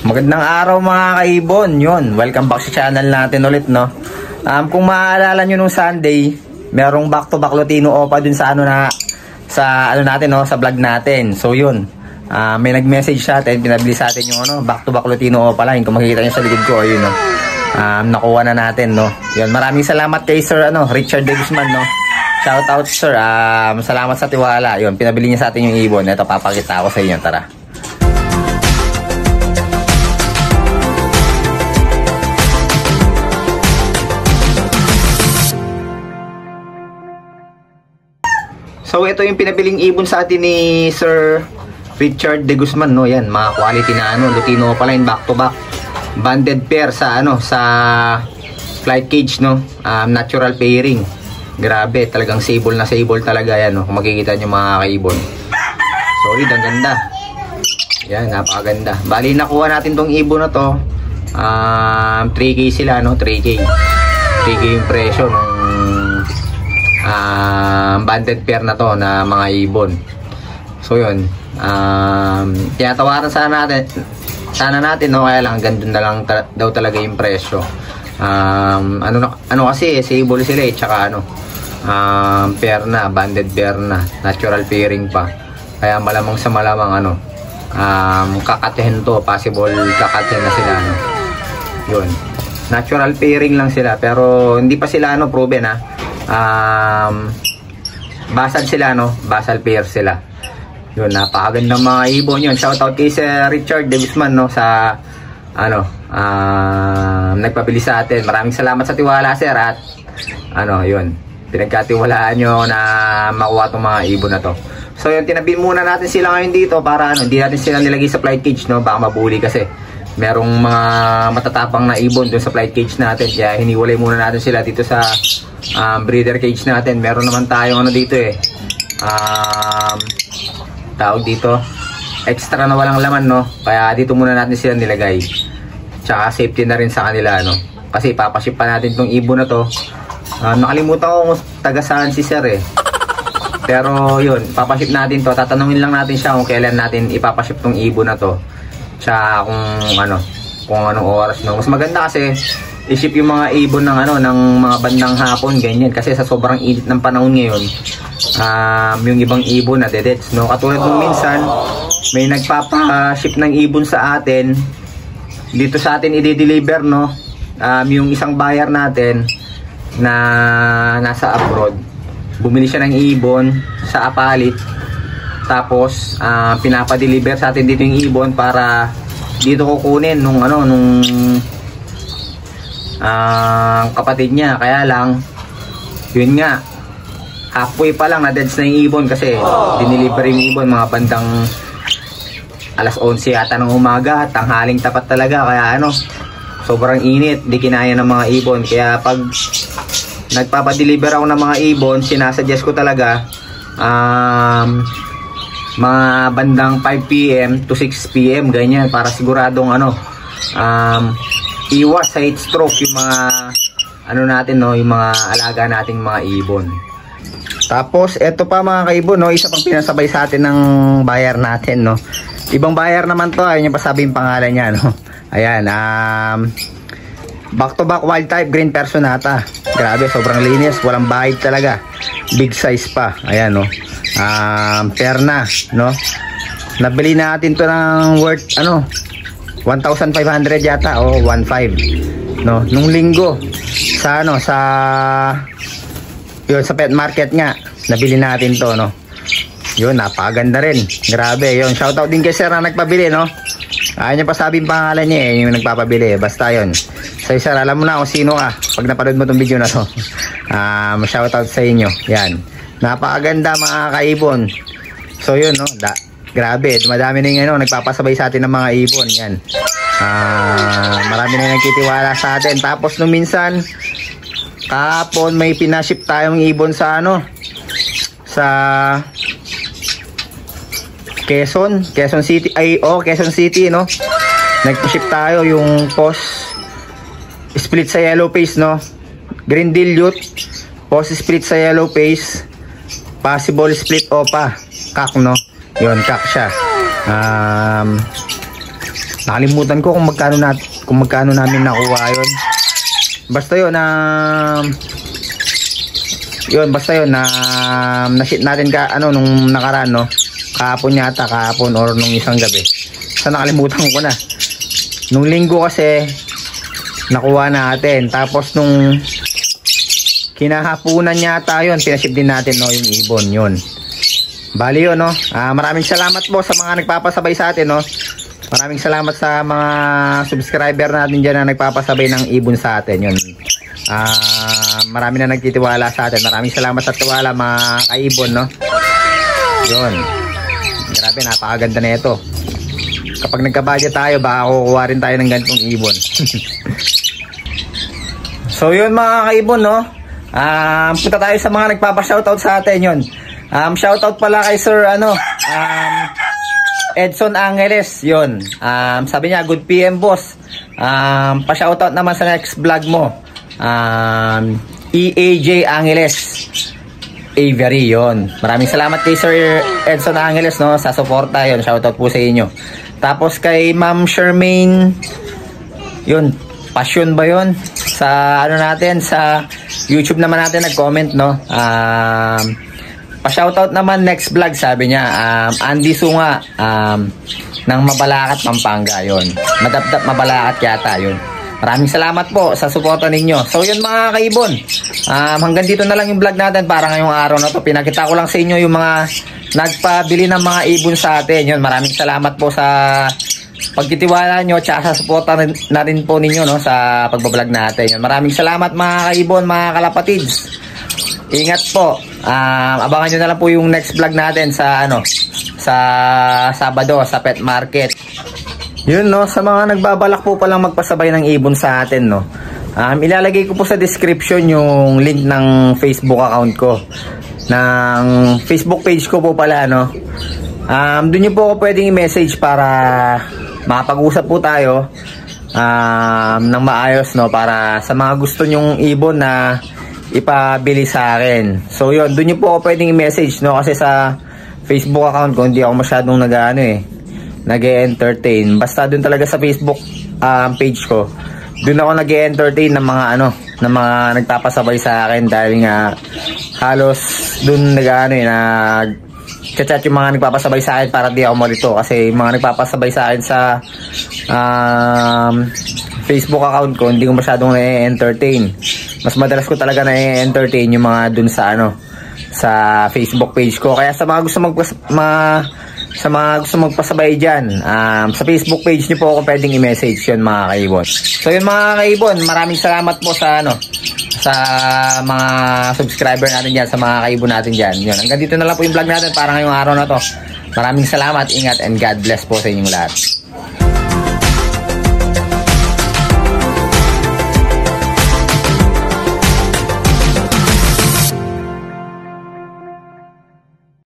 Magandang araw mga kaibon. Yun, welcome back sa channel natin ulit, no. Kung maaalala nyo nung Sunday, merong back to back Lutino Opa dun sa natin, no, sa vlog natin. So yun, may nag-message sa atin, pinabili sa atin yung back to back Lutino Opa line. Kung makikita nyo sa likod ko, ayun, no. Nakuha na natin, no. Yun, maraming salamat kay Sir Richard De Guzman, no. Shout out, sir. Salamat sa tiwala. Yun, pinabili niya sa atin yung ibon. Ito, papakita ko sa inyo. Tara. So, ito yung pinabiling ibon sa atin ni Sir Richard De Guzman, no. Yan, mga quality na Lutino Opa line back to back. Banded pair sa sa flight cage, no. Natural pairing. Grabe, talagang sable na sable talaga yan, no? Kung makikita nyo mga kaibon. So, yun, ang ganda. Yan, napakaganda. Bali, nakuha natin tong ibon na to. 3K sila, no? 3K. 3K yung presyo ng banded pair na to na mga ibon. So, yun. Tinatawaran sana natin, no? Kaya lang, ganda na lang daw talaga yung presyo. Kasi, sable sila eh, tsaka pair na, banded pair na, natural pairing pa, kaya malamang sa malamang kakatihin to, possible kakatihin na sila, yun, natural pairing lang sila, pero hindi pa sila proven, basal sila, basal pair sila, yun, napakagandang mga ibon yun. Shoutout kay Sir Richard De Guzman, sa nagpabili sa atin. Maraming salamat sa tiwala, sir, at yun, pinagkatiwalaan nyo na makuha itong mga ibon na to. So yun, tinabi muna natin sila ngayon dito para hindi natin sila nilagay sa flight cage, no? Baka mabuli kasi merong mga matatapang na ibon dun sa flight cage natin, kaya hiniwalay muna natin sila dito sa breeder cage natin. Meron naman tayong dito tawag dito, extra na walang laman, no? Kaya dito muna natin sila nilagay, tsaka safety na rin sa kanila, kasi papaship pa natin tong ibon na to. Nakalimutan ko kung taga saan si sir pero yun, papaship natin to. Tatanungin lang natin siya kung kailan natin ipapaship tong ibon na to, tsaka kung anong oras, no? Mas maganda kasi i-ship yung mga ibon ng ng mga bandang hapon, ganyan, kasi sa sobrang init ng panahon ngayon, yung ibang ibon na dedets, no? Katulad nung minsan may nagpapa-ship ng ibon sa atin dito sa atin, i-deliver, no? Yung isang buyer natin na nasa abroad, bumili siya ng ibon sa Apalit, tapos pinapa-deliver sa atin dito yung ibon para dito kukunin nung kapatid niya. Kaya lang, yun nga, halfway pa lang na deads na yung ibon kasi dineliver yung ibon mga bandang alas 11 yata ng umaga, tanghaling tapat talaga, kaya sobrang init, di kinaya ng mga ibon. Kaya pag nagpapadeliver ako ng mga ibon, sinasuggest ko talaga mga bandang 5 PM to 6 PM, ganyan, para siguradong iwas sa heat stroke yung mga natin, yung mga alaga nating mga ibon. Tapos eto pa mga kaibon, isa pang pinasabay sa atin ng buyer natin, ibang buyer naman to, ayun yung pasabi yung pangalan niya, ayan, back to back wild type green personata. Grabe, sobrang linis, walang bahid talaga, big size pa, ayan, pair na, nabili natin to ng worth 1,500 yata o 1,500, nung linggo sa sa pet market nga, nabili natin to, yun, napakaganda rin, grabe, yun, shoutout din kay sir na nagpabili, ayun yung pasabi yung pangalan niya, yung nagpapabili, basta yun. So sir, alam mo na kung sino ka pag napanood mo tong video na to. Shoutout sa inyo, yan, napakaganda mga kaibon. So yun, grabe, madami na yung nagpapasabay sa atin ng mga ibon, yan. Marami na nagkitiwala sa atin. Tapos nung minsan kahapon may pinaship tayong ibon sa sa Quezon City, Quezon City, nagpa-ship tayo yung post split sa yellow face, green dilute, post split sa yellow face, possible split opa, kak, yun, kak siya. Nakalimutan ko kung magkano namin nakuha yun. Basta yun basta yun na-shit natin nung nakaraan, no? Kahapon or nung isang gabi. Sa nakalimutan ko na. Nung linggo kasi nakuha natin. Tapos nung kinahapunan yata yun, pinaship din natin, no, yung ibon yun. Bali yun, no? Maraming salamat po sa mga nagpapasabay sa atin, no? Maraming salamat sa mga subscriber natin dyan na nagpapasabay ng ibon sa atin. Yun. Marami na nagtitiwala sa atin. Maraming salamat sa tiwala, mga kaibon, no? Yun. Grabe, napakaganda na ito. Kapag nagka-budget tayo, baka kukuha rin tayo ng ganitong ibon. So yun, mga kaibon, no? Punta tayo sa mga nagpapa-shoutout sa atin. Yun. Shoutout pala kay Sir Edson Angeles, yun. Sabi niya, good PM boss. Pa-shoutout naman sa next vlog mo. EAJ Angeles Avery, yun. Maraming salamat kay Sir Edson Angeles, no, sa suporta, yun. Shoutout po sa inyo. Tapos kay Ma'am Shermaine, yun, passion ba yun? Sa natin, sa YouTube naman natin nag-comment, no. Pa-shoutout naman next vlog, sabi niya, Andy Sunga, ng Mabalacat, Pampanga, yun. Madapdap Mabalacat yata, yun. Maraming salamat po sa suporta ninyo. So yun, mga kaibon, hanggang dito na lang yung vlog natin para ngayong araw na to. Pinakita ko lang sa inyo yung mga nagpabili ng mga ibon sa atin. Yun, maraming salamat po sa pagtitiwala nyo at sa suporta na rin po ninyo, no, sa pagbablog natin. Yun, maraming salamat, mga kaibon, mga kalapatids. Ingat po. Abangan nyo na lang po yung next vlog natin sa sa Sabado sa pet market. Yun, no, sa mga nagbabalak po palang magpasabay ng ibon sa atin, no. Ilalagay ko po sa description yung link ng Facebook account ko. Ng Facebook page ko po pala, no. Doon nyo po ako pwedeng i-message para makapag-usap po tayo ng maayos, no, para sa mga gusto nyong ibon na ipabili sa akin. So yun, doon nyo po ako pwedeng i-message, no, kasi sa Facebook account ko hindi ako masyadong nag-entertain. Basta doon talaga sa Facebook page ko, doon ako nag-entertain ng mga ng mga nagpapasabay sa akin, dahil nga halos doon nag-chat yung mga nagpapasabay sa akin para di ako malito, kasi yung mga nagpapasabay sa akin sa Facebook account ko hindi ko masyadong na-entertain. Mas madalas ko talaga na-entertain yung mga dun sa sa Facebook page ko. Kaya sa mga gusto magpasabay dyan, sa Facebook page niyo po ako pwedeng i-message yun, mga kaibon. So yun, mga kaibon, maraming salamat po sa sa mga subscriber natin dyan, sa mga kaibon natin dyan. Yun, hanggang dito na lang po yung vlog natin para ngayong araw na to. Maraming salamat, ingat, and God bless po sa inyong lahat.